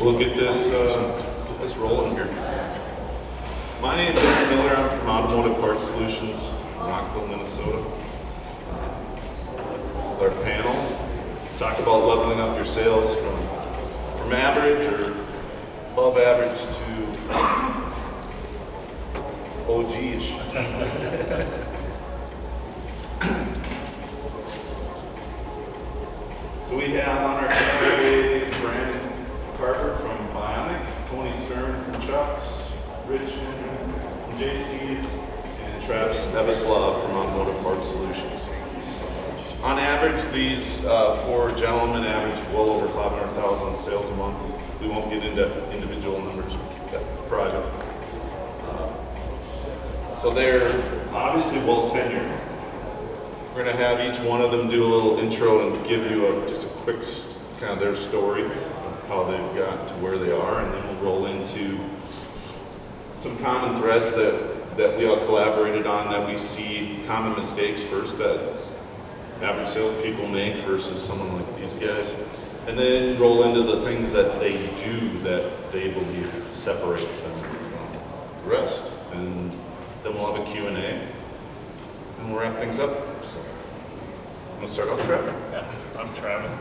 We'll get this rolling here. My name's Aaron Miller. I'm from Automotive Parts Solutions, Rockville, Minnesota. This is our panel. Talk about leveling up your sales from average or above average to oh geez. So we have on our panel today Brandon Carter from Bionic, Tony Stern from Chuck's, Rich from JC's, and Travis Evislav from Automotive Parts Solutions. On average, these four gentlemen average well over 500,000 sales a month. We won't get into individual numbers per project. So they're obviously well tenured. We're going to have each one of them do a little intro and give you just a quick kind of their story of how they've got to where they are, and then we'll roll into some common threads that we all collaborated on, that we see common mistakes first that average salespeople make versus someone like these guys, and then roll into the things that they do that they believe separates them from the rest, and then we'll have a Q&A, and we'll wrap things up. So, I'm going to start off, Travis. Yeah, I'm Travis.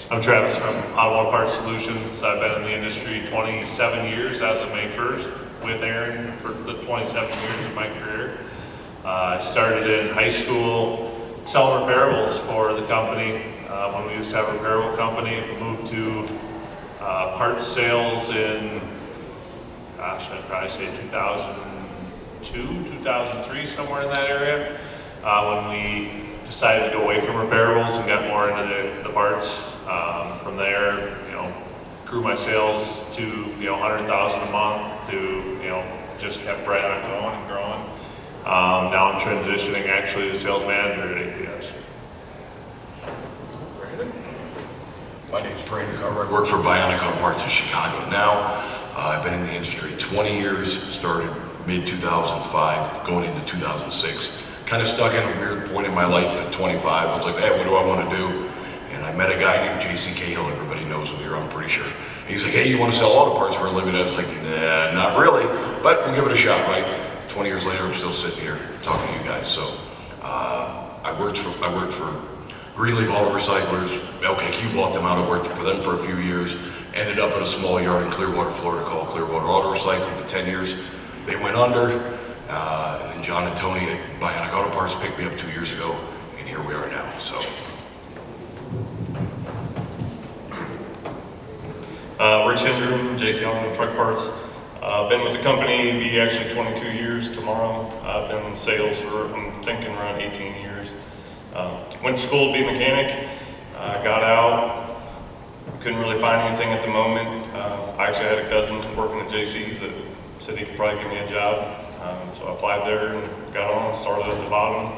I'm Travis from Automotive Parts Solutions. I've been in the industry 27 years as of May 1st with Aaron for the 27 years of my career. I started in high school selling repairables for the company. When we used to have a repairable company, we moved to parts sales in, I'd probably say 2002, 2003, somewhere in that area. When we decided to go away from repairables and got more into the parts. From there, grew my sales to, 100,000 a month to, just kept right on going and growing. Now I'm transitioning actually to sales manager at APS. My name's Brandon Carter. I work for Bionic Auto Parts in Chicago now. I've been in the industry 20 years, started mid-2005, going into 2006. Kind of stuck in a weird point in my life at 25. I was like, hey, what do I want to do? And I met a guy named J.C. Cahill. Everybody knows him here, I'm pretty sure. And he's like, hey, you want to sell auto parts for a living? I was like, nah, not really, but we'll give it a shot, right? 20 years later, I'm still sitting here talking to you guys. So I worked for Greenleaf Auto Recyclers. LKQ bought them out. I worked for them for a few years. Ended up in a small yard in Clearwater, Florida called Clearwater Auto Recycling for 10 years. They went under, and then John and Tony at Bionic Auto Parts picked me up 2 years ago, and here we are now. So. Rich Ingram, JC Automotive Truck Parts. Been with the company, be actually 22 years tomorrow. I've been in sales for, I'm thinking, around 18 years. Went to school to be a mechanic, got out, couldn't really find anything at the moment. I actually had a cousin working at JC's that said he could probably give me a job. So I applied there and got on, started at the bottom,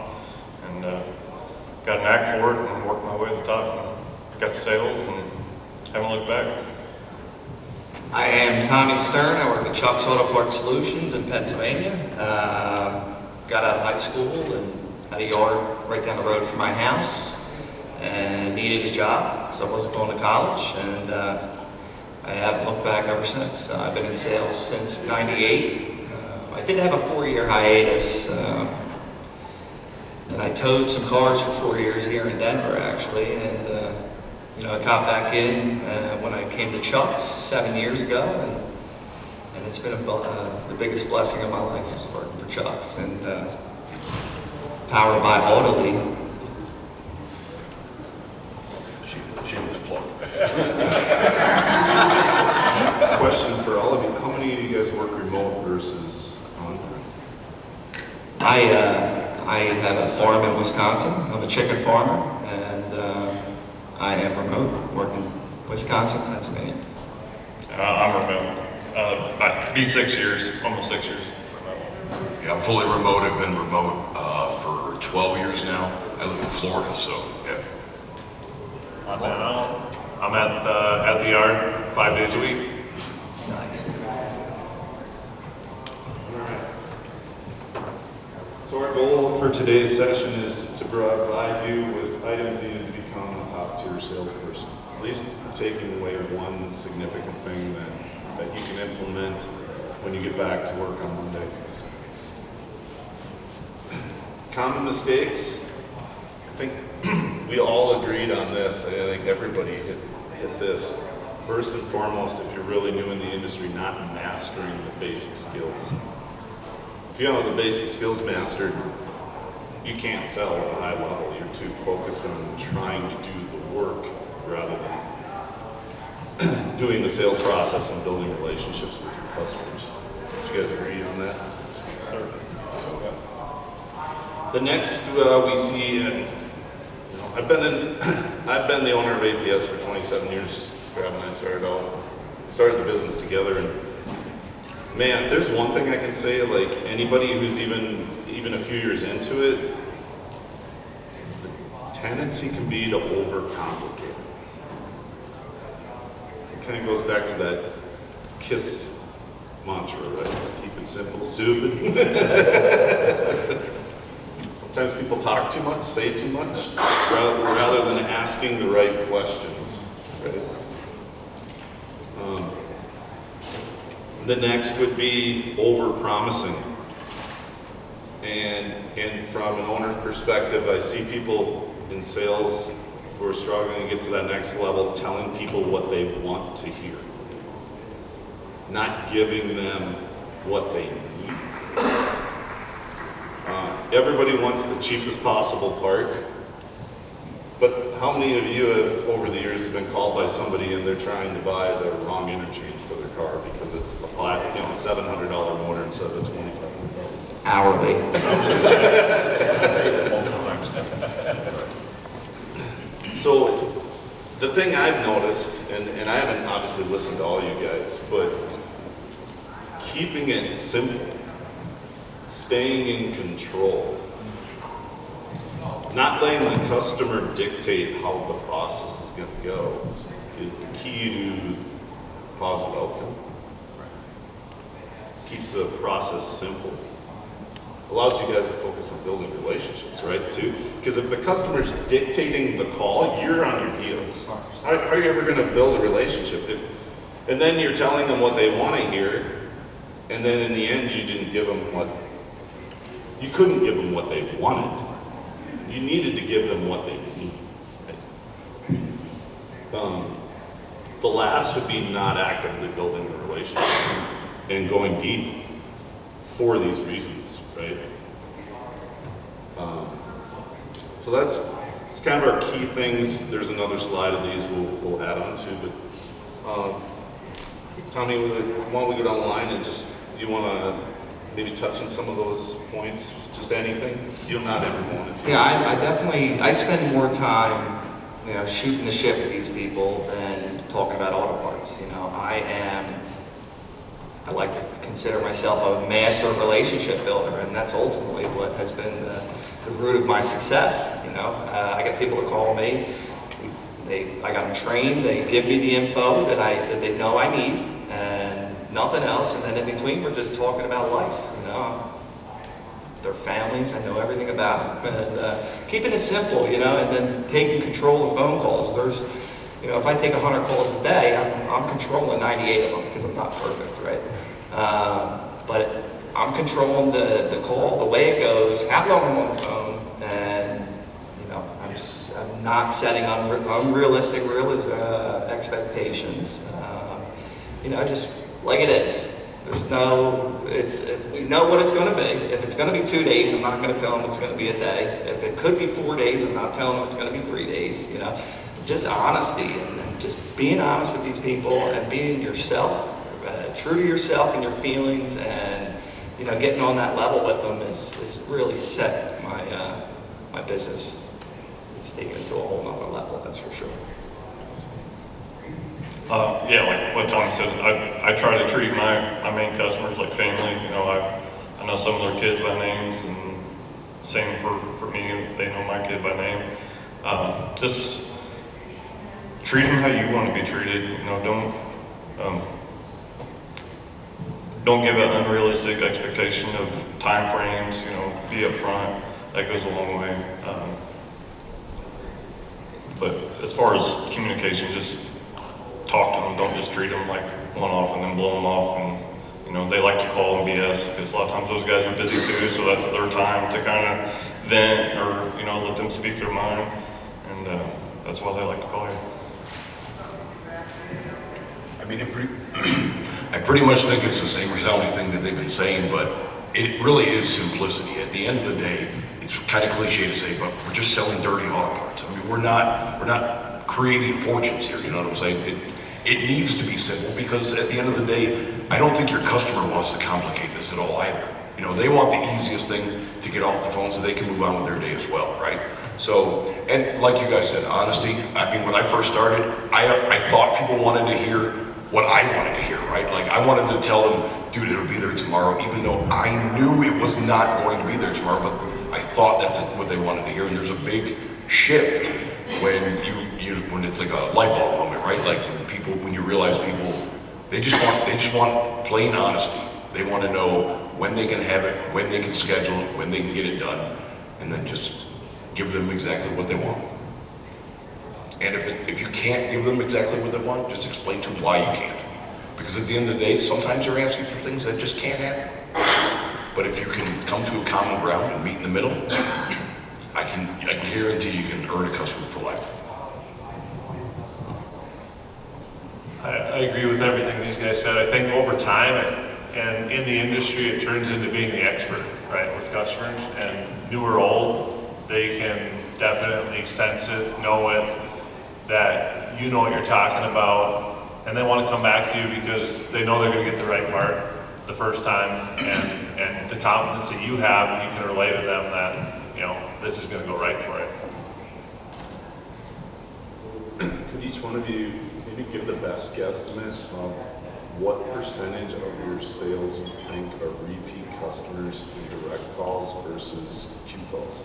and got an knack for it and worked my way to the top and got to sales and haven't looked back. I am Tommy Stern. I work at Chuck's Auto Parts Solutions in Pennsylvania. Got out of high school and had a yard right down the road from my house and needed a job because I wasn't going to college, and I haven't looked back ever since. I've been in sales since '98. I did have a 4-year hiatus, and I towed some cars for 4 years here in Denver actually, and I got back in when I came to Chuck's 7 years ago, and it's been the biggest blessing of my life is working for Chuck's, and powered by Autoly. Shameless plug. Question for all of you: how many of you guys work remote versus on? I have a farm in Wisconsin. I'm a chicken farmer, and I am remote, working Wisconsin, Pennsylvania. I'm remote. Be 6 years, almost 6 years. Yeah, I'm fully remote. I've been remote for 12 years now. I live in Florida, so yeah. I'm at the yard 5 days a week. Nice. So our goal for today's session is to provide you with items needed to become a top-tier salesperson. at least taking away one significant thing that you can implement when you get back to work on Monday. Common mistakes, I think we all agreed on this. I think everybody hit this. First and foremost, if you're really new in the industry, not mastering the basic skills. If you don't have the basic skills mastered, you can't sell at a high level. You're too focused on trying to do the work rather than doing the sales process and building relationships with your customers. Do you guys agree on that? Sir. Okay. The next we see, and I've been the owner of APS for 27 years. Brad and I started the business together, and man, if there's one thing I can say, like anybody who's even a few years into it, the tendency can be to overcomplicate it. It kind of goes back to that KISS mantra, right? Keep it simple, stupid. Sometimes people talk too much, say too much, rather than asking the right questions, right? The next would be over-promising. And from an owner's perspective, I see people in sales who are struggling to get to that next level telling people what they want to hear, not giving them what they need. Everybody wants the cheapest possible part, but how many of you have, over the years, have been called by somebody and they're trying to buy the wrong interchange for their car because it's a $700 motor instead of a $2,500? Hourly. So the thing I've noticed, and I haven't obviously listened to all you guys, but keeping it simple, staying in control, not letting the customer dictate how the process is going to go is the key to positive outcome. Keeps the process simple. Allows you guys to focus on building relationships, right, too? Because if the customer's dictating the call, you're on your heels. How are you ever going to build a relationship? And then you're telling them what they want to hear, and then in the end you didn't give them you couldn't give them what they wanted. You needed to give them what they need. Right? The last would be not actively building the relationships and going deep for these reasons, right? So that's kind of our key things. There's another slide of these we'll add on to, but Tommy, why don't we go down the line and just, you want to maybe touch on some of those points? Just anything? You're not everyone. If you Yeah, I definitely, I spend more time, shooting the shit with these people than talking about auto parts. I like to consider myself a master relationship builder, and that's ultimately what has been the root of my success. I get people to call me, I got them trained, they give me the info that they know I need, and nothing else, and then in between we're just talking about life. Their families, I know everything about them, and keeping it simple, and then taking control of phone calls. If I take 100 calls a day, I'm controlling 98 of them because I'm not perfect, right? But I'm controlling the call, the way it goes, how long I'm on the phone, and I'm not setting unrealistic expectations. Just like it is. We know what it's going to be. If it's going to be 2 days, I'm not going to tell them it's going to be a day. If it could be 4 days, I'm not telling them it's going to be 3 days. Just honesty and just being honest with these people and being yourself, true to yourself and your feelings, and getting on that level with them is really set my business. It's taken it to a whole nother level, that's for sure. Yeah, like what Tommy said, I try to treat my main customers like family. I know some of their kids by names, and same for me, they know my kid by name. Just treat them how you want to be treated. Don't give an unrealistic expectation of time frames. Be upfront. That goes a long way. But as far as communication, just talk to them. Don't just treat them like one-off and then blow them off. And you know, they like to call and BS because a lot of times those guys are busy too. So that's their time to kind of vent or you know let them speak their mind. And that's why they like to call you. I mean, I pretty much think it's the same resounding thing that they've been saying, but it really is simplicity. At the end of the day, it's kind of cliche to say, but we're just selling dirty auto parts. I mean, we're not creating fortunes here. You know what I'm saying? It needs to be simple because at the end of the day, I don't think your customer wants to complicate this at all either. You know, they want the easiest thing to get off the phone so they can move on with their day as well, right? So, and like you guys said, honesty. I mean, when I first started, I thought people wanted to hear what I wanted to hear, right? Like I wanted to tell them, dude, it'll be there tomorrow, even though I knew it was not going to be there tomorrow, but I thought that's what they wanted to hear. And there's a big shift when when it's like a light bulb moment, right? Like when you realize people, they just want plain honesty. They want to know when they can have it, when they can schedule it, when they can get it done, and then just give them exactly what they want. And if you can't give them exactly what they want, just explain to them why you can't. Because at the end of the day, sometimes they're asking for things that just can't happen. But if you can come to a common ground and meet in the middle, I can guarantee you can earn a customer for life. I agree with everything these guys said. I think over time and in the industry, it turns into being the expert, right, with customers. And new or old, they can definitely sense it, know it, that you know what you're talking about, and they want to come back to you because they know they're going to get the right part the first time, and the confidence that you have, you can relay to them that, you know, this is going to go right for it. Could each one of you maybe give the best guesstimate of what percentage of your sales you think are repeat customers in direct calls versus queue calls?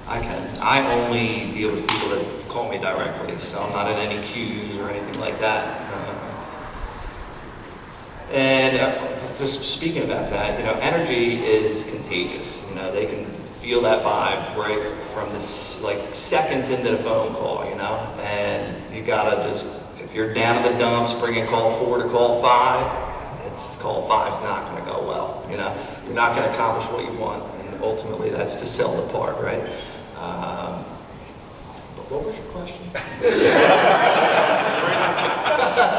I only deal with people that call me directly, so I'm not in any queues or anything like that. Just speaking about that, you know, energy is contagious. You know, they can feel that vibe right from this, like seconds into the phone call, you know, and you gotta just, if you're down in the dumps, bringing call 4 to call 5, call 5's not gonna go well, you know. You're not gonna accomplish what you want, and ultimately that's to sell the part, right? But what was your question?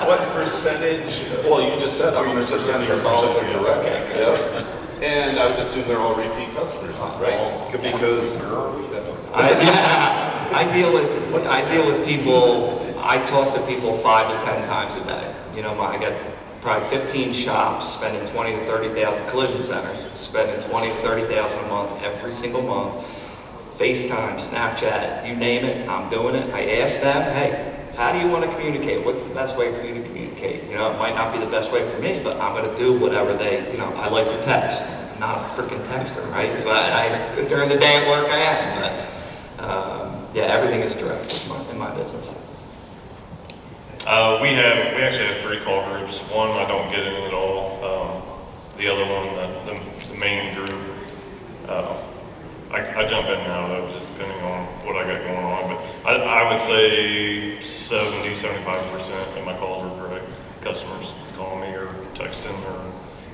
What percentage, well, you just said, how many percent of your calls are direct? Yeah. And I would assume they're all repeat customers, right? Because I deal with people. I talk to people 5 to 10 times a day. You know, I got probably 15 shops spending 20 to 30,000 collision centers, spending 20 to 30,000 a month every single month. FaceTime, Snapchat, you name it, I'm doing it. I ask them, hey, how do you want to communicate? What's the best way for you to communicate? You know, it might not be the best way for me, but I'm going to do whatever they, you know, I like to text. I'm not a freaking texter, right? So during the day at work I am, but yeah, everything is direct in my business. We actually have 3 call groups. One I don't get in at all. The other one, the main group, I jump in and out of it just depending on what I got going on. But I would say 70-75% of my calls are direct customers calling me or texting or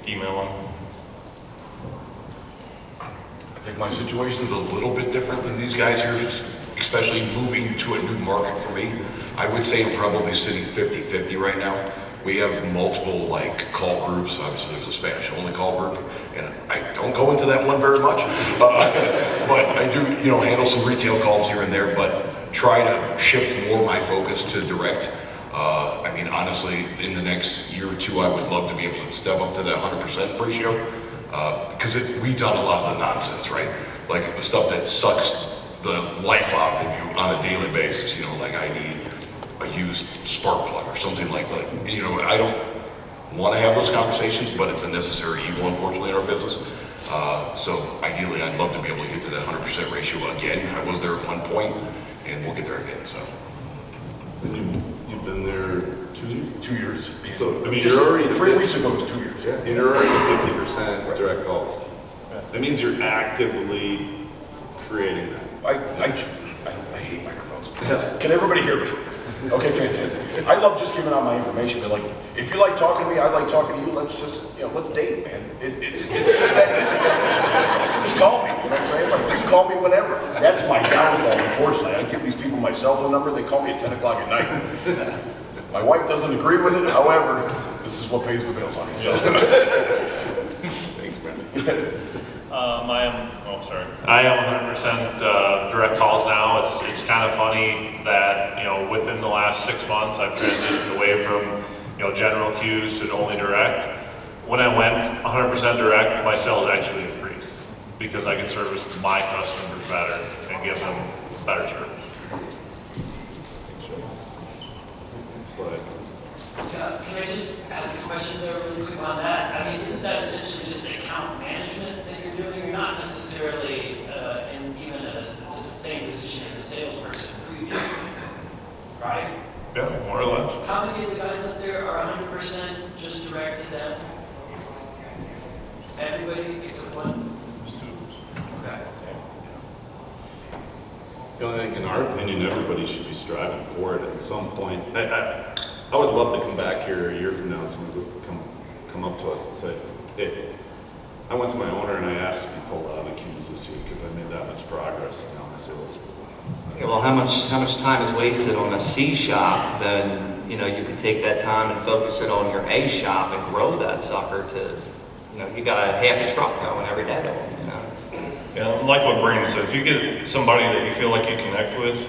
emailing. I think my situation is a little bit different than these guys here, especially moving to a new market for me. I would say I'm probably sitting 50-50 right now. We have multiple like call groups. Obviously there's a Spanish only call group, and I don't go into that one very much. But I do, you know, handle some retail calls here and there, but try to shift more my focus to direct. I mean, honestly, in the next year or two, I would love to be able to step up to that 100% ratio, because we've done a lot of the nonsense, right? Like the stuff that sucks the life out of you on a daily basis, you know, like I need a used spark plug or something like that. You know, I don't want to have those conversations, but it's a necessary evil, unfortunately, in our business. So ideally, I'd love to be able to get to that 100% ratio again. I was there at one point, and we'll get there again, so. And you've been there 2 years. So, I mean, Just you're already 3 weeks ago it was 2 years. Yeah, and you're already 50% direct calls. That means you're actively creating that. I hate microphones. Can everybody hear me? Okay, fantastic. I love just giving out my information, but like, if you like talking to me, I like talking to you. Let's just, let's date, man. It's just that easy. Just call me. You know what I'm saying? Like, you can call me whenever. That's my downfall, unfortunately. I give these people my cell phone number. They call me at 10 o'clock at night. My wife doesn't agree with it. However, this is what pays the bills, honey. So. Thanks, Brandon. I am 100% direct calls now. It's kind of funny that, within the last 6 months, I've transitioned away from, general queues to only direct. When I went 100% direct, my sales actually increased because I could service my customers better and give them better service. Can I just ask a question there really quick on that? I mean, isn't that essentially just account management that you're doing? You're not necessarily in even the same position as a salesperson previously, right? Yeah, more or less. How many of the guys up there are 100% just direct to them? Everybody except one? Okay. I think in our opinion, everybody should be striving for it at some point. I would love to come back here a year from now and someone would come up to us and say, hey, I went to my owner and I asked if he pulled out of the queues this year because I made that much progress on my sales. Yeah, well, how much time is wasted on a C shop? Then you could take that time and focus it on your A shop and grow that sucker to, you got a half a truck going every day to them. Yeah, like what Brandon said, if you get somebody that you feel like you connect with,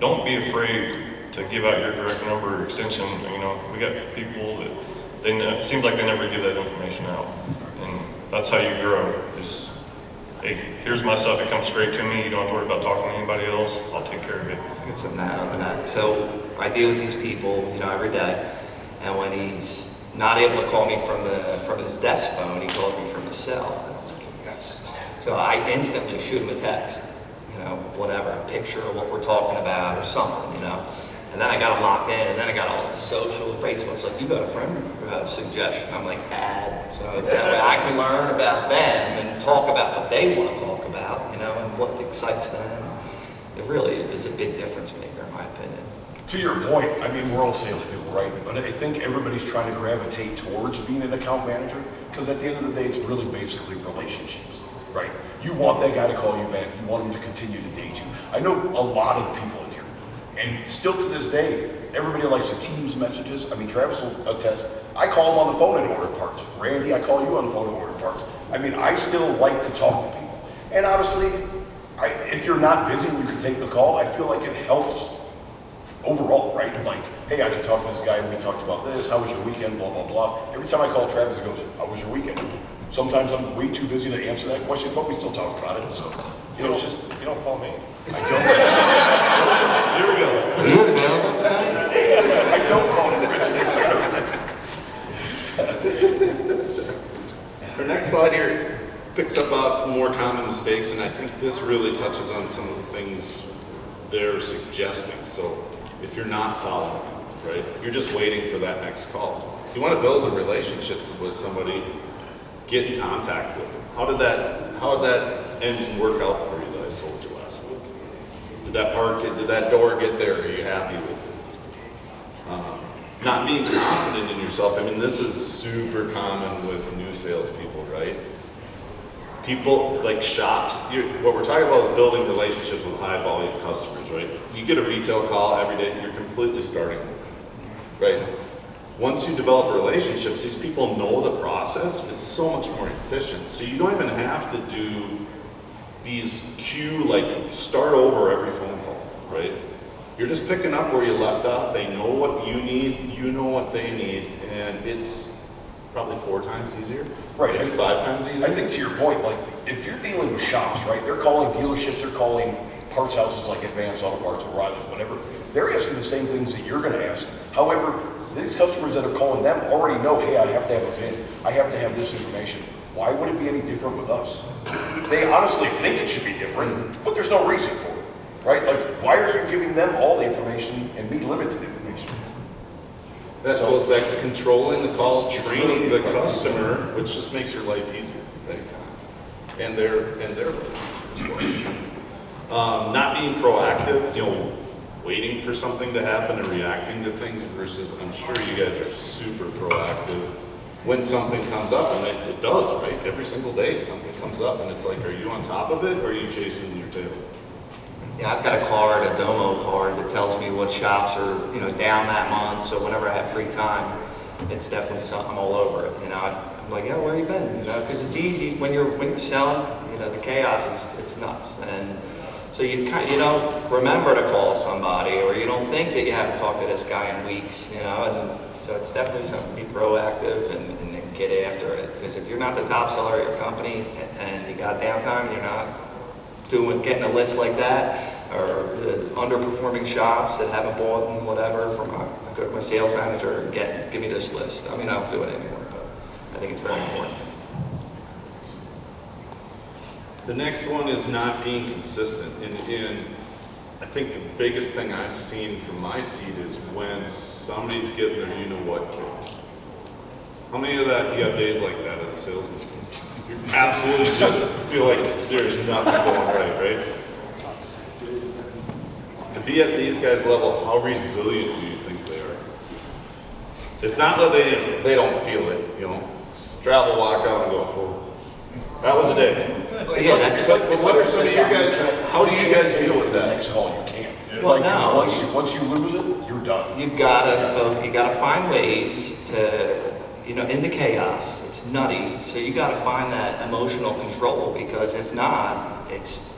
don't be afraid to give out your direct number or extension. We got people that it seems like they never give that information out, and that's how you grow. Is, hey, here's my stuff. It comes straight to me. You don't have to worry about talking to anybody else. I'll take care of it. Get some that on that. So I deal with these people, every day, and when he's not able to call me from his desk phone, he calls me from his cell. So I instantly shoot him a text, whatever, a picture of what we're talking about or something, And then I got them locked in, and then I got all the social, Facebook's like, you got a friend suggestion. I'm like, add. So that way I can learn about them and talk about what they want to talk about, and what excites them. It really is a big difference maker, in my opinion. To your point, I mean, we're all salespeople, right? But I think everybody's trying to gravitate towards being an account manager because at the end of the day, it's really basically relationships, right? You want that guy to call you back. You want him to continue to date you. I know a lot of people in here, and still to this day, everybody likes the Teams messages. I mean, Travis will attest. I call him on the phone and order parts. Randy, I call you on the phone and order parts. I mean, I still like to talk to people. And honestly, if you're not busy and you can take the call, I feel like it helps overall, right? Like, hey, I can talk to this guy, we talked about this, how was your weekend, blah, blah, blah. Every time I call Travis, he goes, how was your weekend? Sometimes I'm way too busy to answer that question, but we still talk about it, so. You don't call me. I don't. Here we go. I don't call him Richard. Our next slide here picks up off more common mistakes, and I think this really touches on some of the things they're suggesting. So if you're not following, right, you're just waiting for that next call. If you want to build a relationships with somebody, get in contact with them. How did that engine work out for you that I sold you last week? Did that door get there? Are you happy with it? Not being confident in yourself. I mean, this is super common with new salespeople, right? People like shops. What we're talking about is building relationships with high volume customers, right? You get a retail call every day, you're completely starting over, right? Once you develop relationships, these people know the process. It's so much more efficient. So you don't even have to do these start over every phone call, right? You're just picking up where you left off. They know what you need, you know what they need, and it's probably 4 times easier, Right. maybe 5 times easier. I think to your point, like, if you're dealing with shops, right, they're calling dealerships, they're calling parts houses like Advanced Auto Parts, O'Reilly's, whatever. They're asking the same things that you're gonna ask. However, these customers that are calling them already know, hey, I have to have a VIN, I have to have this information. Why would it be any different with us? They honestly think it should be different, but there's no reason for it, right? Like, why are you giving them all the information and me limited information? That goes back to controlling the call, training the customer, which just makes your life easier, right? And their life easier as well. Not being proactive, waiting for something to happen and reacting to things versus I'm sure you guys are super proactive when something comes up, and it does, right? Every single day something comes up and it's like, are you on top of it or are you chasing your tail? Yeah, I've got a card, a Domo card that tells me what shops are, down that month. So whenever I have free time, it's definitely something, I'm all over it. I'm like, yeah, where you been? Because it's easy when you're selling. The chaos it's nuts. And so you don't remember to call somebody, or you don't think that you haven't talked to this guy in weeks. And so it's definitely something to be proactive and get after it. Because if you're not the top seller at your company and you got downtime, you're not getting a list like that, or the underperforming shops that haven't bought and whatever from I go to my sales manager and give me this list. I don't do it anymore, but I think it's very important. The next one is not being consistent. And I think the biggest thing I've seen from my seat is when somebody's getting their you-know-what kicked. How many of that, you have days like that as a salesman? You absolutely just feel like there's nothing going right? To be at these guys' level, how resilient do you think they are? It's not that they don't feel it, Travel, walk out and go, oh, that was a day. Well, yeah, that's what are some of your guys, how do you guys deal with The that? next call, you can't. Well, Like, 'cause no. once you lose it, you're done. You gotta find ways to, in the chaos, it's nutty. So you gotta find that emotional control, because if not,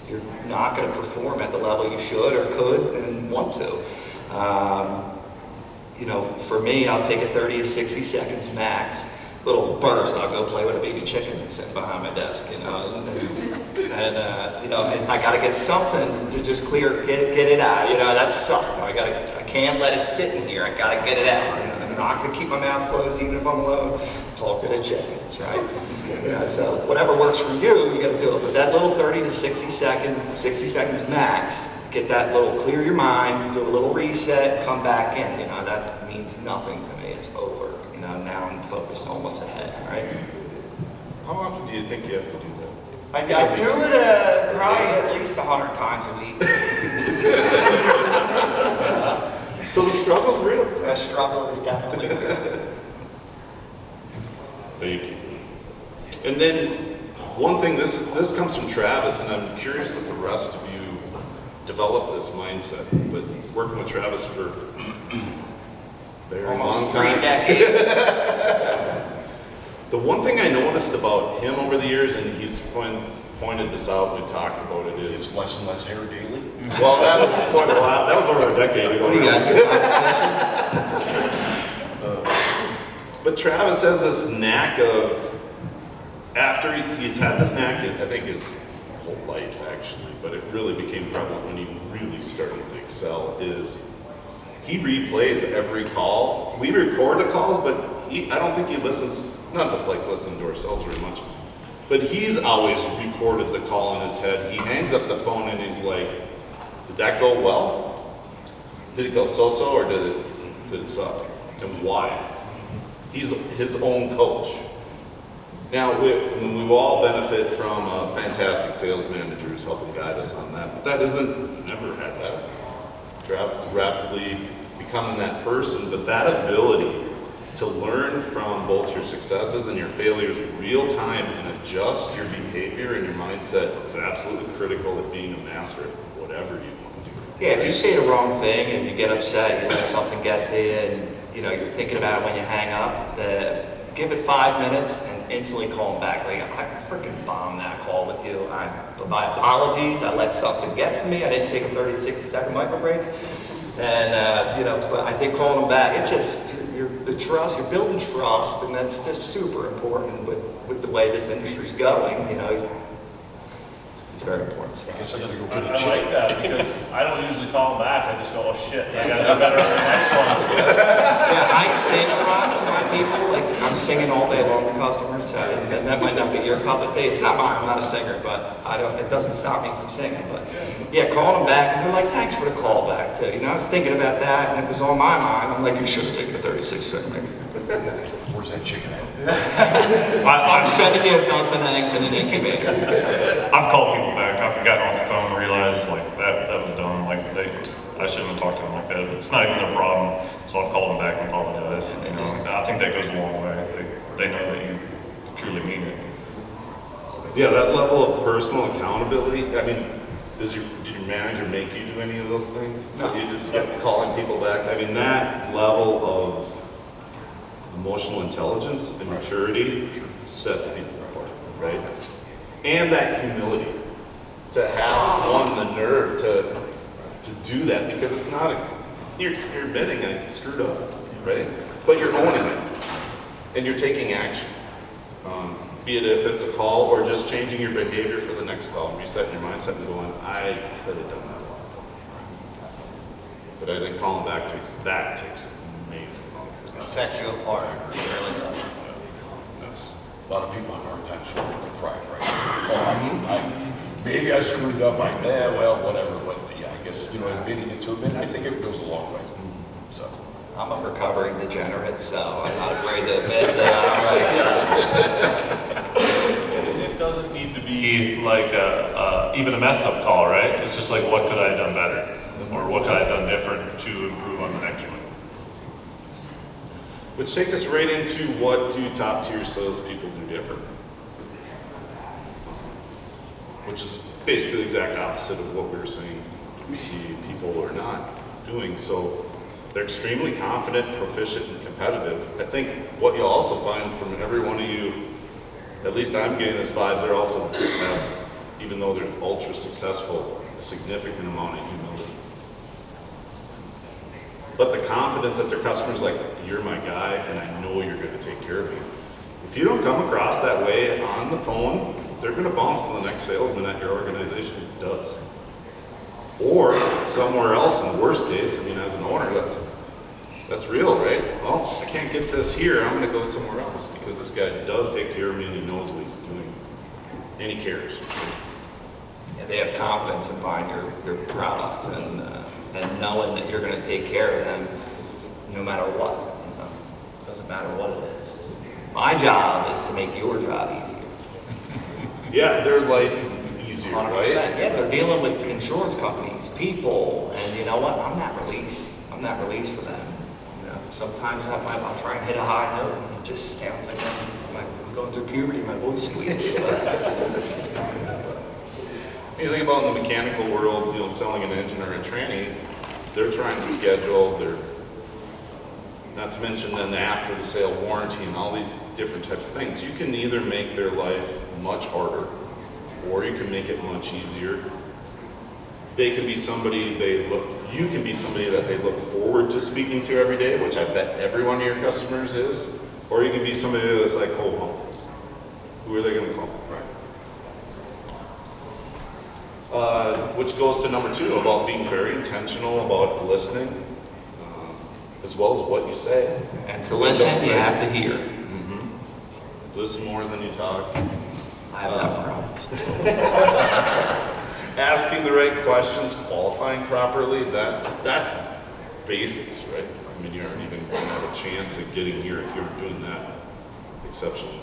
you're not gonna perform at the level you should or could and want to. For me, I'll take a 30 to 60 seconds max, little burst. I'll go play with a baby chicken that's sitting behind my desk, and I gotta get something to just get it out. That sucked. I can't let it sit in here. I gotta get it out. I'm not gonna keep my mouth closed even if I'm alone. Talk to the chickens, right? So whatever works for you, you gotta do it. But that little 30 to 60 seconds max, get that little, clear your mind, do a little reset, come back in. That means nothing to me. It's over. Now I'm focused on what's ahead, right? How often do you think you have to do that? I do it probably at least 100 times a week. So the struggle's real. The struggle is definitely real. Thank you. And then one thing, this comes from Travis, and I'm curious if the rest of you develop this mindset. But working with Travis for very Almost long 3 time. decades. The one thing I noticed about him over the years, and he's pointed this out, we talked about it, is It's less and less hair daily. well, that was quite a while. That was over a decade ago. What do you guys think? But Travis has this knack of, after he's had this knack, I think his whole life actually, but it really became prevalent when he really started to excel, is he replays every call. We record the calls, but I don't think he listens, not just like listening to ourselves very much, but he's always recorded the call in his head. He hangs up the phone and he's like, did that go well? Did it go so-so, or did it suck? And why? He's his own coach. Now, we all benefit from a fantastic sales manager who's helping guide us on that, but that isn't, never had that. Travis is rapidly becoming that person, but that ability to learn from both your successes and your failures real time and adjust your behavior and your mindset is absolutely critical at being a master at whatever you want to do. Yeah, if you say the wrong thing and you get upset, you let something get to you, and you're thinking about it when you hang up, give it 5 minutes and instantly call them back. Like, I freaking bombed that call with you. My apologies. I let something get to me. I didn't take a 30, 60 second micro break. And, but I think calling them back, it just, the trust, you're building trust, and that's just super important with the way this industry's going. It's very important I stuff. guess I gotta go I get a chicken. like that, because I don't usually call them back, I just go, oh shit, I gotta do better on the next one. Yeah, I sing a lot to my people. Like, I'm singing all day long to customers, and that might not be your cup of tea. It's not mine. I'm not a singer, but it doesn't stop me from singing. But yeah, calling them back, and they're like, "Thanks for the call back, too." I was thinking about that, and it was on my mind. I'm like, "You should have taken a 36-second break." Where's that chicken at? I'm sending you a dozen eggs in an incubator. I've called people back. I've gotten off the phone and realized like that was dumb. Like I I shouldn't have talked to them like that, but it's not even their problem. So I've called them back and apologized. You know, I think that goes a long way. They know that you truly mean it. Yeah, that level of personal accountability, I mean, did your manager make you do any of those things? No. You just kept calling people back? I mean, that level of emotional intelligence and maturity sets people apart, right? And that humility, to have, one, the nerve to do that, because it's not you're admitting I screwed up, right? But you're owning it, and you're taking action. Be it if it's a call or just changing your behavior for the next call, and resetting your mindset and going, I could have done that. But I think calling back takes amazing. It sets you apart, it really does. A lot of people have a hard time swallowing their pride, right? Maybe I screwed it up, well, whatever, but yeah, I guess, admitting it to admit, I think it goes a long way. So. I'm a recovering degenerate, so I'm not afraid to admit that I'm like, It doesn't need to be like even a messed up call, right? It's just like, what could I have done better? Or what could I have done different to improve on the next one? Which take us right into what do top tier salespeople do different? Which is basically the exact opposite of what we were saying we see people are not doing. So they're extremely confident, proficient, and competitive. I think what you'll also find from every one of you, at least I'm getting this vibe, they're also have, even though they're ultra successful, a significant amount of humility. But the confidence that their customers like, you're my guy, and I know you're going to take care of me. If you don't come across that way on the phone, they're going to bounce to the next salesman at your organization who does. Or somewhere else, in the worst case, I mean, as an owner, that's real, right? Well, I can't get this here, I'm going to go somewhere else because this guy does take care of me and he knows what he's doing. And he cares. yeah, they have confidence in buying your product and knowing that you're going to take care of them no matter what. Doesn't matter what it is. My job is to make your job easier. Yeah, their life easier, 100%. right? Yeah, they're dealing with insurance companies, people, and you know what? I'm that release for them. Sometimes I'll try and hit a high note, and it just sounds like I'm going through puberty, my voice squeaks. You think about in the mechanical world, selling an engine or a tranny, they're trying to schedule not to mention then the after the sale warranty and all these different types of things. You can either make their life much harder or you can make it much easier. They can be you can be somebody that they look forward to speaking to every day, which I bet every one of your customers is, or you can be somebody that's like, hold on, who are they going to call? Which goes to number 2 about being very intentional about listening, as well as what you say. And to listen, you have to hear. Mm-hmm. Listen more than you talk. I have that problem. Asking the right questions, qualifying properly, that's basics, right? I mean, you aren't even going to have a chance at getting here if you're doing that exceptionally.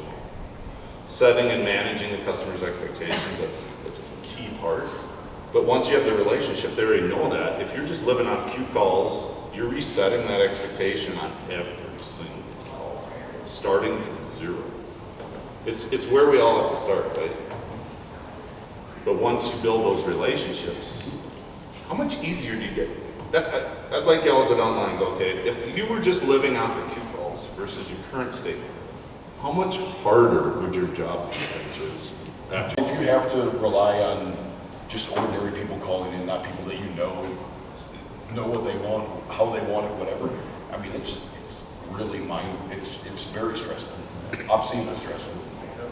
Setting and managing the customer's expectations, that's a key part. But once you have the relationship, they already know that. If you're just living off cue calls, you're resetting that expectation on every single call, starting from 0. It's where we all have to start, right? But once you build those relationships, how much easier do you get? I'd like y'all to go down the line and go, okay, if you were just living off of cue calls versus your current state, how much harder would your job be than it is after? If you have to rely on just ordinary people calling in, not people that you know what they want, how they want it, whatever, I mean, it's really it's very stressful. I've seen it stressful.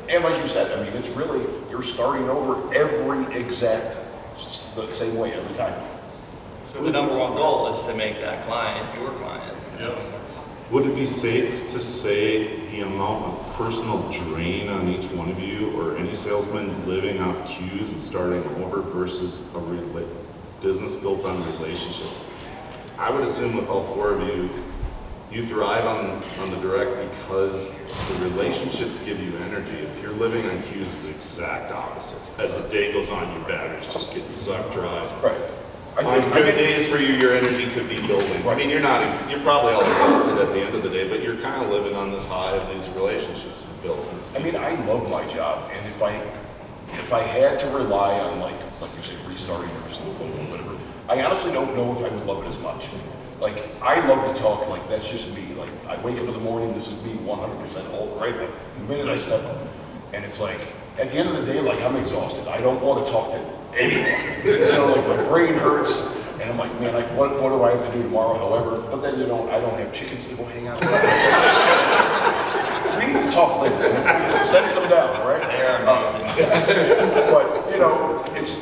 And like you said, I mean, it's really, you're starting over every exact, the same way every time. So the number one goal is to make that client your client. Would it be safe to say the amount of personal drain on each one of you or any salesman living off cues and starting over versus a business built on relationship? I would assume with all 4 of you, you thrive on the direct because the relationships give you energy. If you're living on cues, it's the exact opposite. As the day goes on, your batteries just get sucked dry. Right. On good days for you, your energy could be building. I mean, you're probably all exhausted at the end of the day, but you're kind of living on this high of these relationships you've built. I mean, I love my job, and if I had to rely on like you say, restarting or something, whatever, I honestly don't know if I would love it as much. Like, I love to talk, like, that's just me. Like, I wake up in the morning, this is me 100% all right. But the minute I step up, and it's like, at the end of the day, like, I'm exhausted. I don't want to talk to anyone. You know, like, my brain hurts, and I'm like, man, like, what do I have to do tomorrow? However, but then, I don't have chickens to go hang out with. We need to talk later. Send some down, right? They're amazing. But, it's,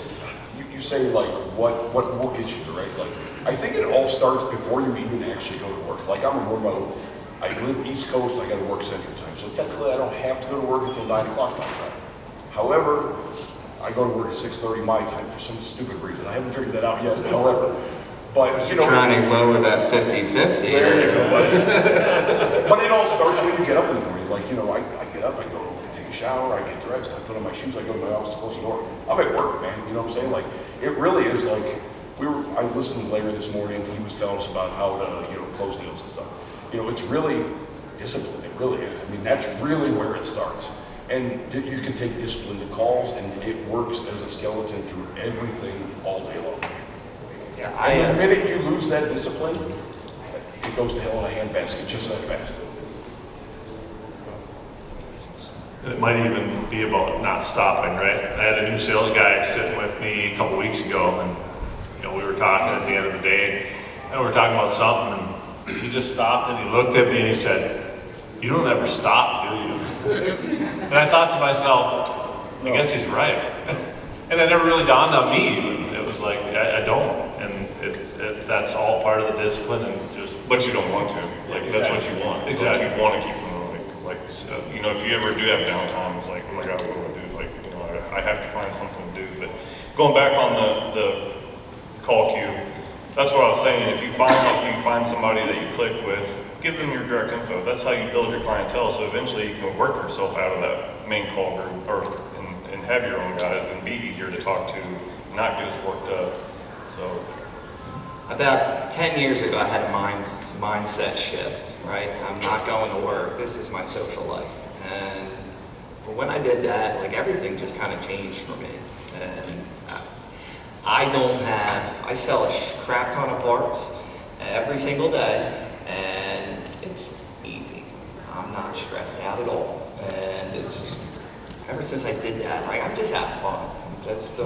you say, like, what will get you, right? Like, I think it all starts before you even actually go to work. Like, I'm a remote. I live East Coast, I gotta work Central Time. So technically, I don't have to go to work until 9 o'clock my time. However, I go to work at 6:30 my time for some stupid reason. I haven't figured that out yet, however. But, Trying to lower that 50-50. there you go, buddy. But it all starts when you get up in the morning. Like, I get up, I go take a shower, I get dressed, I put on my shoes, I go to my office, close the door. I'm at work, man, you know what I'm saying? Like, it really is like, I listened to Larry this morning, he was telling us about how to, close deals and stuff. It's really discipline, it really is. I mean, that's really where it starts. And you can take discipline to calls, and it works as a skeleton through everything all day long. Yeah, And the minute you lose that discipline, it goes to hell in a handbasket just that fast. It might even be about not stopping, right? I had a new sales guy sitting with me a couple weeks ago, and we were talking at the end of the day, and we were talking about something, and he just stopped and he looked at me and he said, "You don't ever stop, do you?" And I thought to myself, I guess he's right. And it never really dawned on me. It was like, I don't, and that's all part of the discipline, and just. But you don't want to. Like, that's what you want. Exactly. You want to keep them like, if you ever do have downtime, it's like, oh my God, what do I do? Like, I have to find something to do. But going back on the call queue, that's what I was saying. If you find somebody that you click with, give them your direct info. That's how you build your clientele. So eventually you can work yourself out of that main call group, and have your own guys and be easier to talk to, not get as worked up. So. About 10 years ago, I had a mindset shift, right? I'm not going to work. This is my social life. And when I did that, like, everything just kind of changed for me. And I sell a crap ton of parts every single day, and it's easy. I'm not stressed out at all. And it's just, ever since I did that, like, I'm just having fun. That's the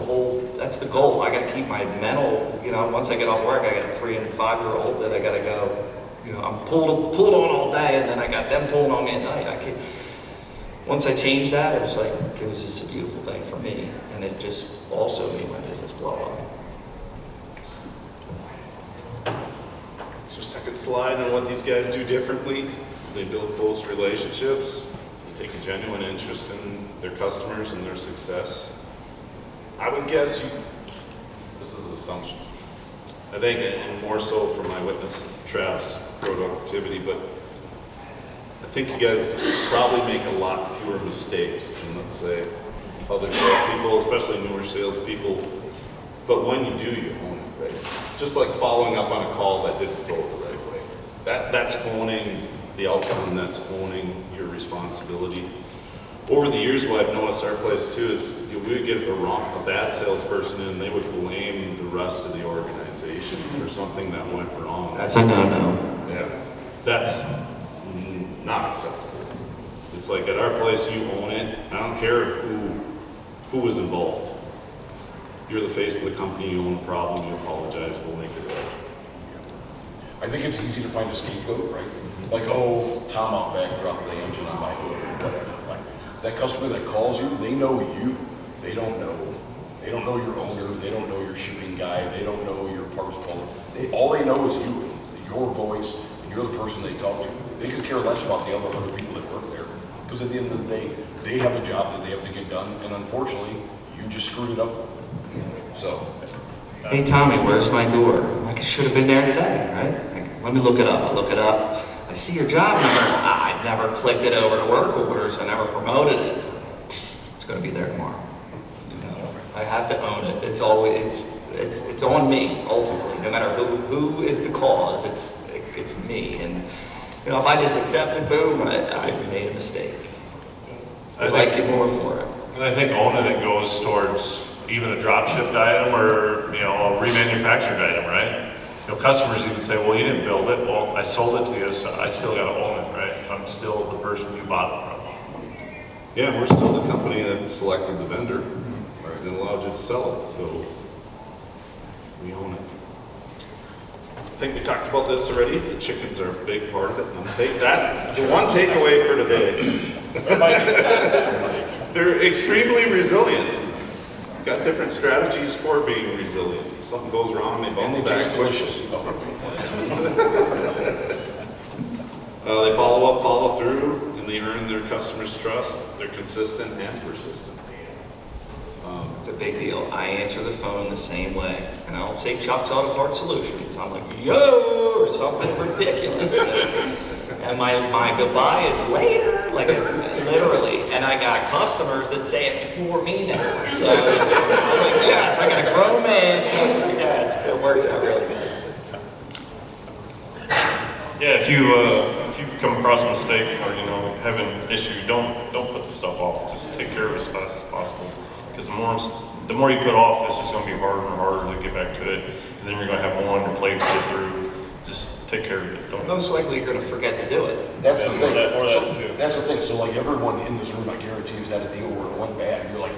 goal. I gotta keep my mental, once I get off work, I got a 3 and 5-year-old that I gotta go, I'm pulled on all day, and then I got them pulling on me at night. Once I changed that, it was just a beautiful thing for me, and it just also made my business blow up. So second slide on what these guys do differently. They build close relationships. They take a genuine interest in their customers and their success. I would guess this is an assumption. I think, and more so from my witness Trav's productivity, but I think you guys probably make a lot fewer mistakes than, let's say, other salespeople, especially newer salespeople. But when you do, you own it, right? Just like following up on a call that didn't go the right way. That's owning the outcome, that's owning your responsibility. Over the years, what I've noticed our place too is we would get a bad salesperson in, and they would blame the rest of the organization for something that went wrong. That's a no-no. Yeah, that's not acceptable. It's like at our place, you own it. I don't care who was involved. You're the face of the company, you own the problem, you apologize, we'll make it right. I think it's easy to find a scapegoat, right? Like, oh, Tom out back dropped the engine on my hood or whatever. Like, that customer that calls you, they know you. They don't know your owner. They don't know your shipping guy. They don't know your parts puller. All they know is you, your voice, and you're the person they talk to. They could care less about the other 100 people that work there. Because at the end of the day, they have a job that they have to get done, and unfortunately, you just screwed it up. So. Hey, Tommy, where's my door? Like, I should have been there today, right? Like, let me look it up. I look it up. I see your job number. I never clicked it over to work orders. I never promoted it. It's going to be there tomorrow. I have to own it. It's always, it's on me ultimately, no matter who is the cause, it's me. And, you know, if I just accept it, boom, I made a mistake. I'd like you more for it. And I think owning it goes towards even a drop shipped item or, you know, a remanufactured item, right? You know, customers even say, well, you didn't build it. Well, I sold it to you, so I still got to own it, right? I'm still the person you bought it from. Yeah, and we're still the company that selected the vendor, right, and allowed you to sell it, so we own it. I think we talked about this already. The chickens are a big part of it, and I'll take that. The one takeaway for today. They're extremely resilient. Got different strategies for being resilient. If something goes wrong, they And bounce they back. taste delicious. They follow up, follow through, and they earn their customers' trust. They're consistent and persistent. It's a big deal. I answer the phone the same way. And I don't say Chuck's Auto Parts Solutions. I'm like, yo, or something ridiculous. And my goodbye is later, like literally. And I got customers that say it before me now. So I'm like, yes, I got a grown man. Yeah, it works out really good. Yeah, if you come across a mistake or, you know, have an issue, don't put the stuff off. Just take care of it as fast as possible. Because the more you put off, it's just going to be harder and harder to get back to it. And then you're going to have more on your plate to get through. Just take care of it. Don't. Most likely you're going to forget to do it. That's the Yeah, thing. or that So, too. that's the thing. So like everyone in this room, I guarantee, has had a deal where it went bad. And you're like,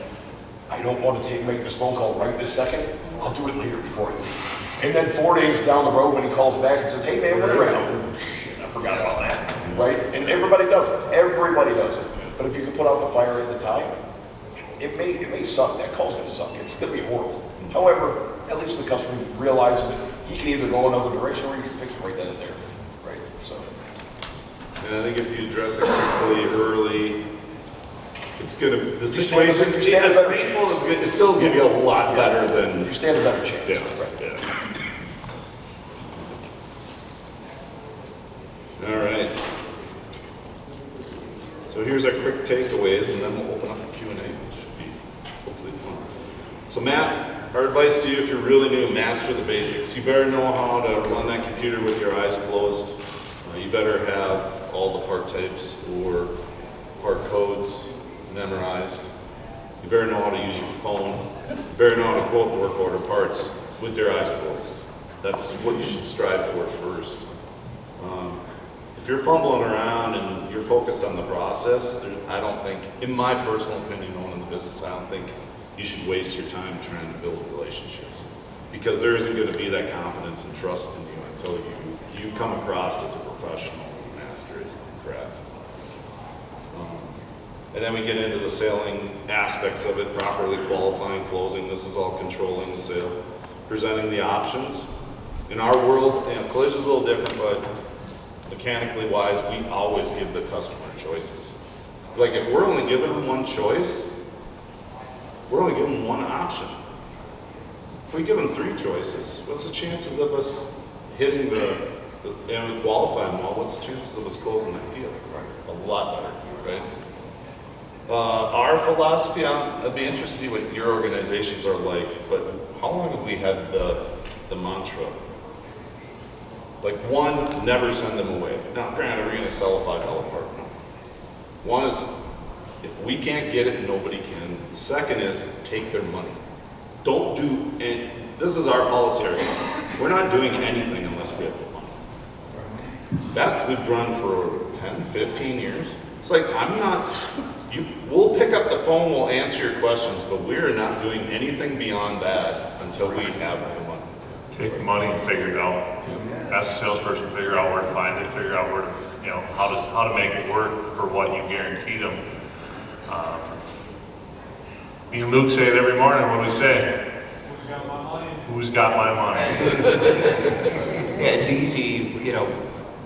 I don't want to make this phone call right this second. I'll do it later before I leave. And then 4 days down the road when he calls back and says, hey man, where are you? Oh shit, I forgot about that. Right? And everybody does it. Everybody does it. But if you can put out the fire at the time, it may suck. That call's going to suck. It's going to be horrible. However, at least the customer realizes that he can either go another direction or you can fix it right then and there. Right? So. And I think if you address it quickly, early, it's gonna, the stand a situation, better- you stand a as better painful chance. as it's still give you a lot better than, You stand a better chance. yeah, Right. yeah. All right. So here's our quick takeaways, and then we'll open up for Q&A, which should be hopefully fun. So Matt, our advice to you, if you're really new, master the basics. You better know how to run that computer with your eyes closed. You better have all the part types or part codes memorized. You better know how to use your phone. You better know how to quote work order parts with your eyes closed. That's what you should strive for first. If you're fumbling around and you're focused on the process, I don't think, in my personal opinion, owning the business, I don't think you should waste your time trying to build relationships. Because there isn't going to be that confidence and trust in you until you come across as a professional and master it craft. And then we get into the selling aspects of it, properly qualifying, closing. This is all controlling the sale. Presenting the options. In our world, collision's a little different, but mechanically wise, we always give the customer choices. Like if we're only giving them one choice, we're only giving them one option. If we give them 3 choices, what's the chances of us hitting and we qualify them well, what's the chances of us closing that deal? Right. A lot better, right? Our philosophy, I'd be interested to see what your organizations are like, but how long have we had the mantra? Like one, never send them away. Now, granted, we're going to sell a $5 part. No. One is, if we can't get it, nobody can. The second is, take their money. Don't do, and this is our policy. We're not doing anything unless we have the money. That's, we've run for 10, 15 years. It's like, we'll pick up the phone, we'll answer your questions, but we're not doing anything beyond that until we have the money. Take the money and figure it out. Ask the salesperson, figure out where to find it, figure out where to, you know, how to make it work for what you guaranteed them. Me and Luke say it every morning. What do we say? Who's got my money? Who's got my money? Yeah, it's easy, you know,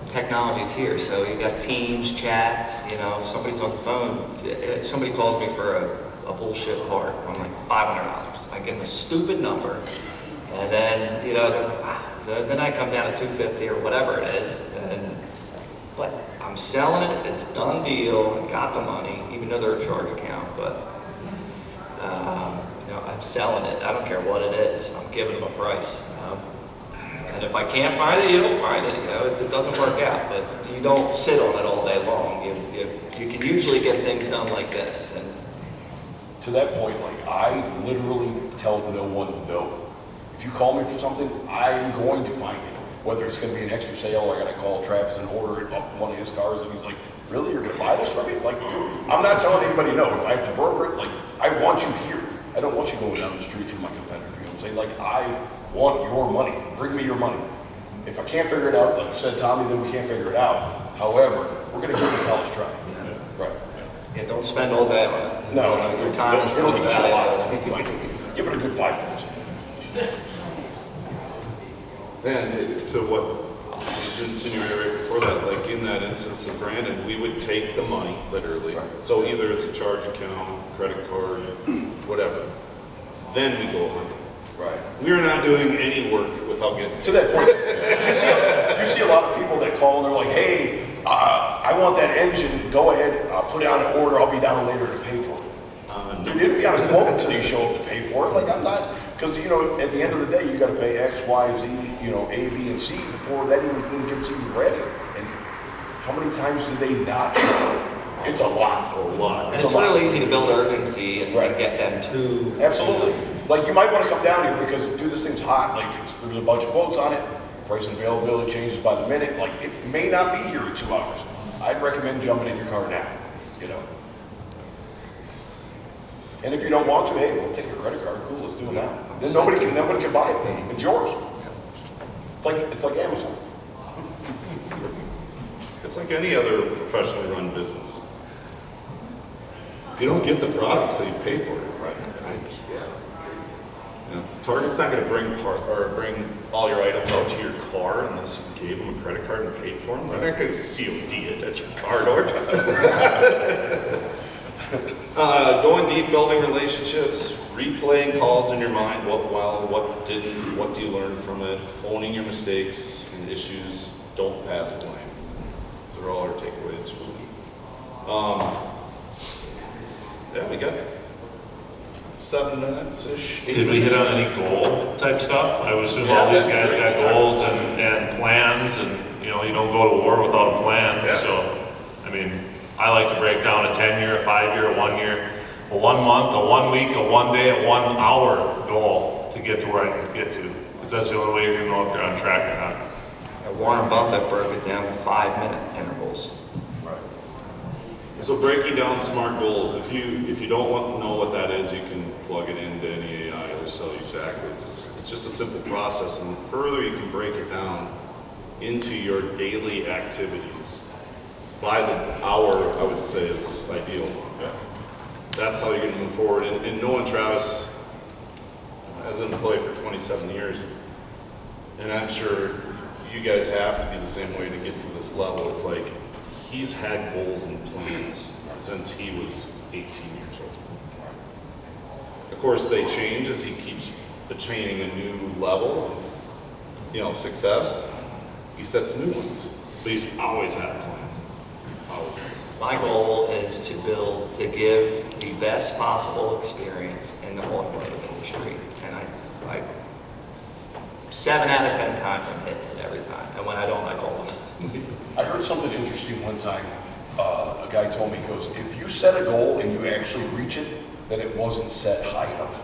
technology's here, so you got Teams, chats, you know, if somebody's on the phone, somebody calls me for a bullshit part, I'm like, $500. I give them a stupid number, and then, you know, they're like, wow. So then I come down to $250 or whatever it is, but I'm selling it, it's a done deal, I got the money, even though they're a charge account, but I'm selling it. I don't care what it is. I'm giving them a price. And if I can't find it, you don't find it. It doesn't work out. But you don't sit on it all day long. You can usually get things done like this. And To that point, like, I literally tell no one no. If you call me for something, I'm going to find it. Whether it's gonna be an extra sale, I gotta call Travis and order it off one of his cars, and he's like, really, you're gonna buy this from me? Like, dude, I'm not telling anybody no. If I have to broker it, like, I want you here. I don't want you going down the street to my competitor, you know what I'm saying? Like, I want your money. Bring me your money. If I can't figure it out, like you said, Tommy, then we can't figure it out. However, we're gonna give it a college try. Right. yeah, don't spend all day on it. No, Your time is it'll really eat you alive. valuable. Like, give it a good 5 minutes. And to what was insinuated right before that, like in that instance of Brandon, we would take the money, literally. Right. So either it's a charge account, credit card, whatever. Then we go hunting. Right. We are not doing any work without getting To that point, you see a lot of people that call and they're like, hey, I want that engine, go ahead, I'll put it on an order, I'll be down later to pay for it. Dude, it'll be on a quote until you show up to pay for it. Like, I'm not, because, at the end of the day, you got to pay X, Y, Z, A, B, and C before that even gets even ready. And how many times do they not show? It's a lot. A lot. It's real easy to build urgency and get them to. Absolutely. Like, you might want to come down here because, dude, this thing's hot. Like, there's a bunch of quotes on it. Price and availability changes by the minute. Like, it may not be here in 2 hours. I'd recommend jumping in your car now, And if you don't want to, hey, we'll take your credit card. Cool, let's do it now. Then nobody can buy it. It's yours. It's like Amazon. It's like any other professionally run business. You don't get the product until you pay for it. Right. Target's not going to bring all your items out to your car unless you gave them a credit card and paid for them. They're not going to COD it at your car door. Going deep, building relationships, replaying calls in your mind. What didn't? What do you learn from it? Owning your mistakes and issues. Don't pass blame. Those are all our takeaways. We got 7 minutes-ish. Did we hit on any goal type stuff? I would assume all these guys got goals and plans, and you don't go to war without a plan. Yeah. So, I like to break down a 10-year, a 5-year, a 1-year, a 1 month, a 1 week, a 1 day, a 1 hour goal to get to where I can get to. Because that's the only way you're gonna know if you're on track or not. Warren Buffett broke it down to 5-minute intervals. So breaking down SMART goals, if you don't know what that is, you can plug it into any AI, it'll tell you exactly. It's just a simple process, and the further you can break it down into your daily activities, by the hour, I would say, is ideal. Yeah. That's how you're going to move forward. And knowing Travis as an employee for 27 years, and I'm sure you guys have to be the same way to get to this level. It's like he's had goals and plans since he was 18 years old. Of course, they change as he keeps attaining a new level of, success. He sets new ones, but he's always had a plan. Always. My goal is to give the best possible experience in the automotive industry. And I 7 out of 10 times I'm hitting it every time. And when I don't, I call them. I heard something interesting one time. A guy told me, he goes, if you set a goal and you actually reach it, then it wasn't set high enough.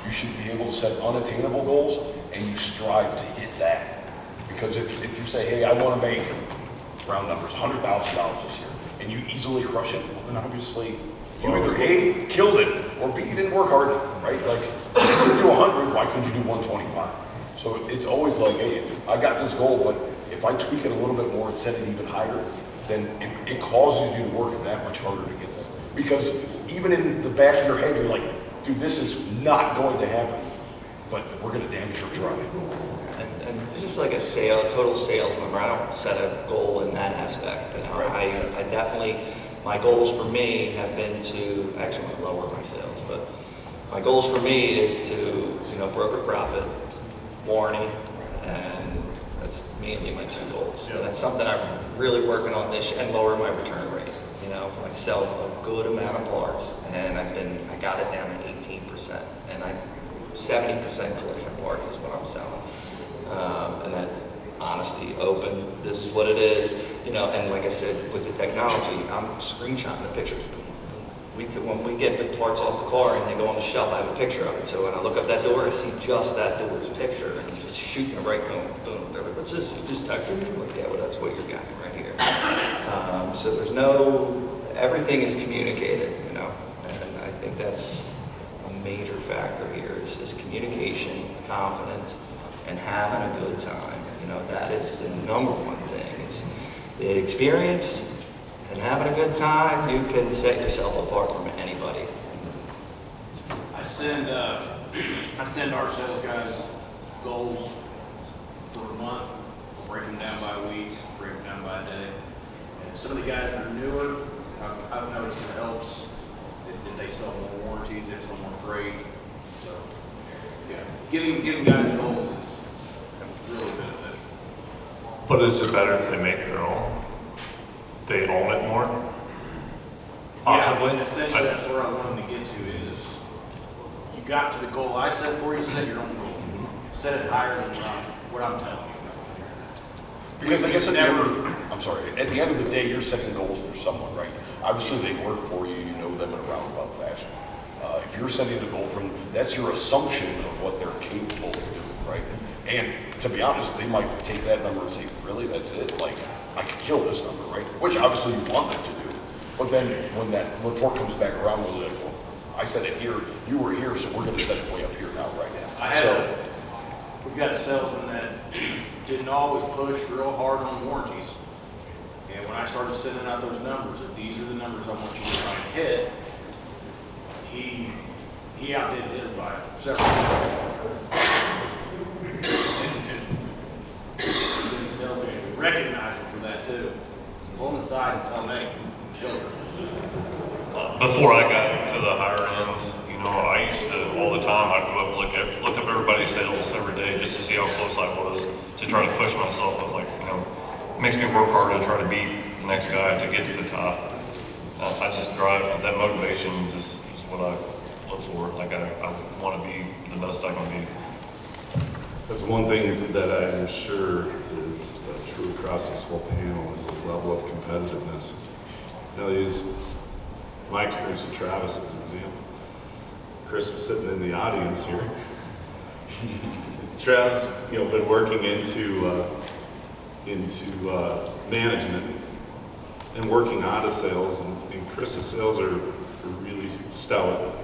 You should be able to set unattainable goals and you strive to hit that. Because if you say, hey, I want to make, round numbers, $100,000 this year, and you easily crush it, well then obviously you either A, killed it, or B, you didn't work hard enough, right? Like, if you could do 100, why couldn't you do 125? So it's always like, hey, if I got this goal, but if I tweak it a little bit more and set it even higher, then it causes you to work that much harder to get there. Because even in the back of your head, you're like, dude, this is not going to happen, but we're gonna damn sure try. And it's just like a total sales number. I don't set a goal in that aspect. Right. I definitely, my goals for me have been to, actually I'm gonna lower my sales, but my goals for me is to, broker profit, warranty, and that's mainly my 2 goals. Yeah. And that's something I'm really working on this year, and lower my return rate. You know, I sell a good amount of parts, and I got it down to 18%, and 70% collision parts is what I'm selling. And that, honesty, open, this is what it is, you know, and like I said, with the technology, I'm screenshotting the pictures. When we get the parts off the car and they go on the shelf, I have a picture of it. So when I look up that door, I see just that door's picture, and just shooting it right boom, boom. They're like, what's this? You just texted me? I'm like, yeah, well, that's what you're getting right here. So there's everything is communicated, you know, and I think that's a major factor here is communication, confidence, and having a good time. You know, that is the number one thing. It's the experience and having a good time. You can set yourself apart from anybody. I send our sales guys goals for a month, break them down by week, break them down by day. And some of the guys that are newer, I've noticed it helps that they sell more warranties, they sell more freight. So, yeah, giving guys goals is really beneficial. But is it better if they make their own? They own it more? Possibly? Yeah, essentially that's where I want them to get to is, you got to the goal I set for you, set your own goal. Set it higher than what I'm telling you. Because I guess at the end of the day, you're setting goals for someone, right? Obviously, they work for you, you know them in a roundabout fashion. If you're setting a goal for them, that's your assumption of what they're capable of doing, right? And to be honest, they might take that number and say, really, that's it? Like, I could kill this number, right? Which obviously you want them to do. But then when that report comes back around, we're like, well, I said it here, you were here, so we're going to set it way up here now, right now. We've got a salesman that didn't always push real hard on warranties. And when I started sending out those numbers, that these are the numbers I want you to try and hit, he outdid his by several. And salesman recognized him for that too. Pull him aside and tell him, hey, kill her. Before I got to the higher end, you know, I used to, all the time, I'd go up and look up everybody's sales every day just to see how close I was, to try to push myself. I was like, you know, it makes me work harder to try to beat the next guy to get to the top. I just drive, that motivation just is what I look for. Like, I want to be the best I can be. That's one thing that I'm sure is true across this whole panel is the level of competitiveness. I'll use my experience with Travis as an example. Chris is sitting in the audience here. Travis, you know, been working into management and working out of sales, and Chris's sales are really stout.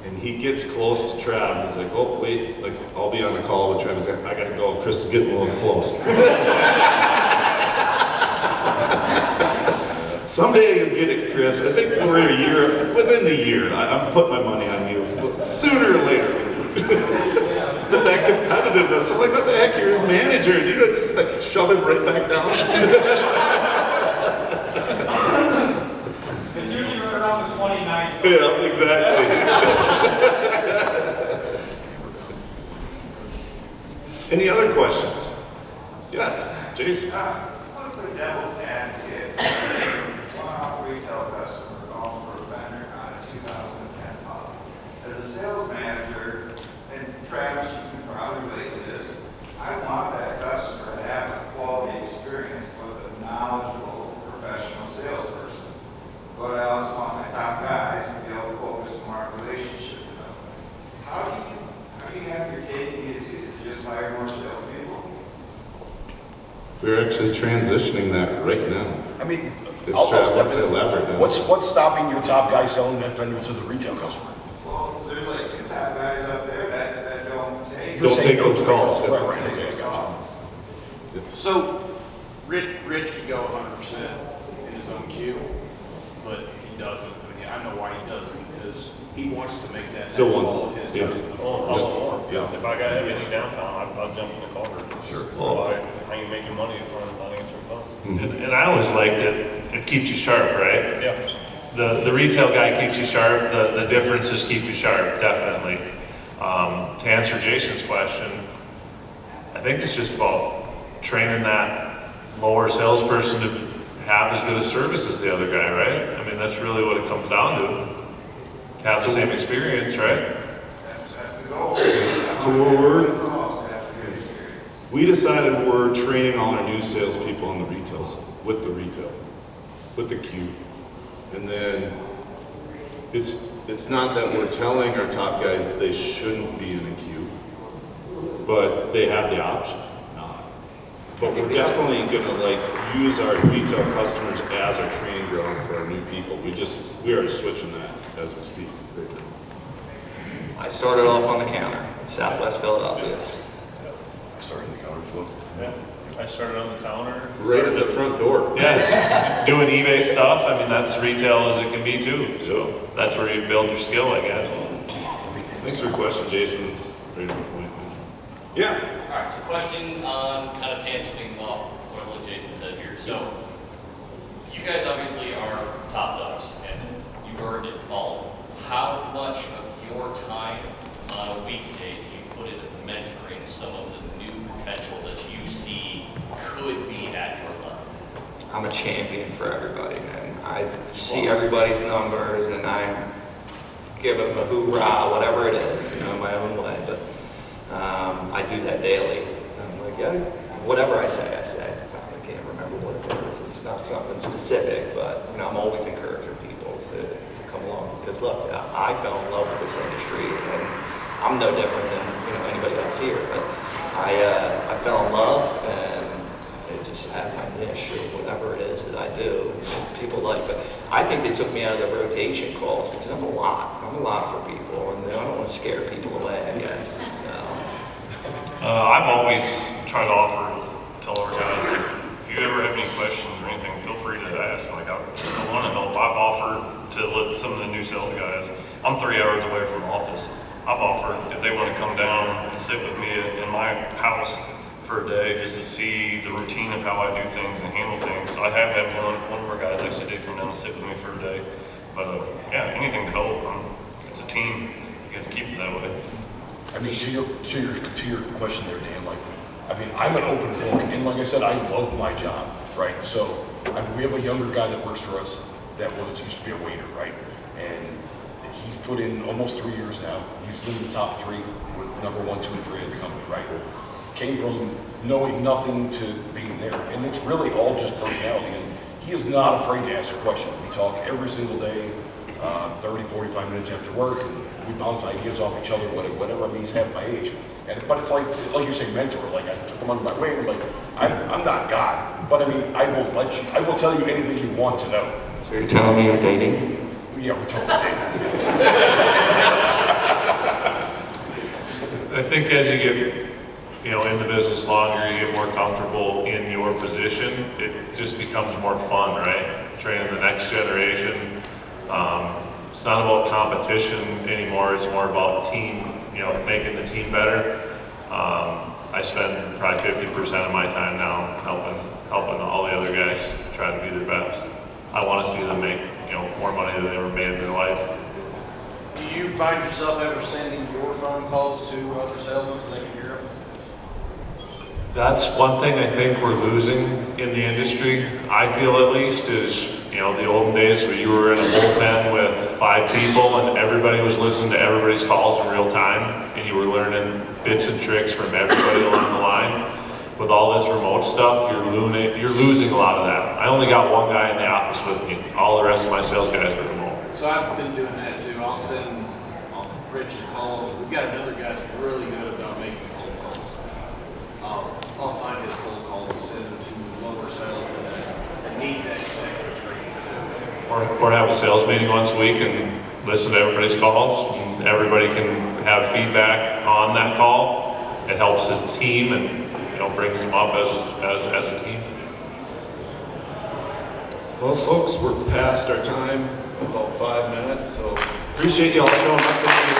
And he gets close to Trav, and he's like, oh, wait, like, I'll be on a call with Travis. I gotta go. Chris is getting a little close. Someday you'll get it, Chris. I think we're a year, within the year. I'm putting my money on you. Sooner or later. But that competitiveness, I'm like, what the heck, you're his manager, and you just like shove him right back down. It's usually right around the 29th. Yeah, exactly. Any other questions? Yes, Jason. What if the devil's advocate, one-off retail customer calling for a vendor on a 2010 model? As a sales manager, and Travis, you can probably relate to this, I want that customer to have a quality experience with a knowledgeable professional salesperson. But I also want my top guys to be able to focus on our relationship development. How do you have your cake and eat it too? Is it just hire more salespeople? We're actually transitioning that right now. I mean, If I'll Trav step wants to in. elaborate on What's stopping your top guy selling that vendor to the retail customer? Well, there's like two top guys up there that don't take. Don't take those calls. Right, right, okay, I got you. So, Rich could go 100% in his own queue, but he doesn't. I mean, I know why he doesn't, because he wants to make that Still next wants call it, his yeah. customer. Oh, I want more. Yeah. If I got any downtime, I'd jump in the car. Sure. Well, I ain't making money if I'm not answering phone. And I always liked it. It keeps you sharp, right? Yeah. The retail guy keeps you sharp. The differences keep you sharp, definitely. To answer Jason's question, I think it's just about training that lower salesperson to have as good a service as the other guy, right? I mean, that's really what it comes down to. Have the same experience, right? That's the goal. So what we're- Cost, have a good experience. We decided we're training all our new salespeople on the retail, with the retail, with the queue. And then it's not that we're telling our top guys they shouldn't be in a queue, but they have the option not. But we're definitely gonna like use our retail customers as our training ground for our new people. We are switching that as we speak right now. I started off on the counter in Southwest Philadelphia. Starting the counter flow. Yeah. I started on the counter. Right at the front door. Yeah, doing eBay stuff, I mean, that's retail as it can be too, so that's where you build your skill, I guess. Thanks for the question, Jason. It's right on point. Yeah. All right, so question on kind of tangenting off what Jason said here. So you guys obviously are top dogs and you earned it all. How much of your time on a weekday do you put into mentoring some of the new potential that you see could be at your level? I'm a champion for everybody, man. I see everybody's numbers and I give them a hoorah, whatever it is, my own way. But I do that daily. I'm like, yeah, whatever I say. I can't remember what it is. It's not something specific, but I'm always encouraging people to come along. Because look, I fell in love with this industry, and I'm no different than anybody else here. But I fell in love, and it just had my niche or whatever it is that I do. People like, but I think they took me out of the rotation calls because I'm a lot for people, and I don't want to scare people away, I guess. I've always tried to offer, tell our guys, if you ever have any questions or anything, feel free to ask. Like, I want to help. I've offered to let some of the new sales guys, I'm 3 hours away from office. I've offered if they want to come down and sit with me in my house for a day just to see the routine of how I do things and handle things. So I have had one of our guys actually did come down and sit with me for a day. But yeah, anything to help. It's a team. You got to keep it that way. I mean, to your question there, Dan, I'm an open book, and like I said, I love my job, right? So, we have a younger guy that works for us that used to be a waiter, right? And he's put in almost 3 years now. He's in the top 3, with number 1, 2, and 3 of the company, right? Came from knowing nothing to being there, and it's really all just personality, and he is not afraid to ask a question. We talk every single day, 30, 45 minutes after work, and we bounce ideas off each other, whatever. I mean, he's half my age. But it's like you say, mentor. Like, I took him under my wing. Like, I'm not God, but I mean, I will tell you anything you want to know. So you're telling me you're dating? Yeah, we're totally dating. I think as you get, in the business longer, you get more comfortable in your position, it just becomes more fun, right? Training the next generation. It's not about competition anymore, it's more about team, making the team better. I spend probably 50% of my time now helping all the other guys try to be their best. I want to see them make, more money than they ever made in their life. Do you find yourself ever sending your phone calls to other salesmen so they can hear them? That's one thing I think we're losing in the industry, I feel at least, is, the olden days where you were in a bullpen with 5 people and everybody was listening to everybody's calls in real time and you were learning bits and tricks from everybody along the line. With all this remote stuff, you're losing a lot of that. I only got one guy in the office with me. All the rest of my sales guys are remote. So I've been doing that too. I'll send Rich a call. We've got another guy that's really good about making cold calls. I'll find his cold calls and send them to lower salesmen that need that extra training to do. Or have a sales meeting once a week and listen to everybody's calls. And everybody can have feedback on that call. It helps the team and brings them up as a team. Well, folks, we're past our time, about 5 minutes, so appreciate you all showing up.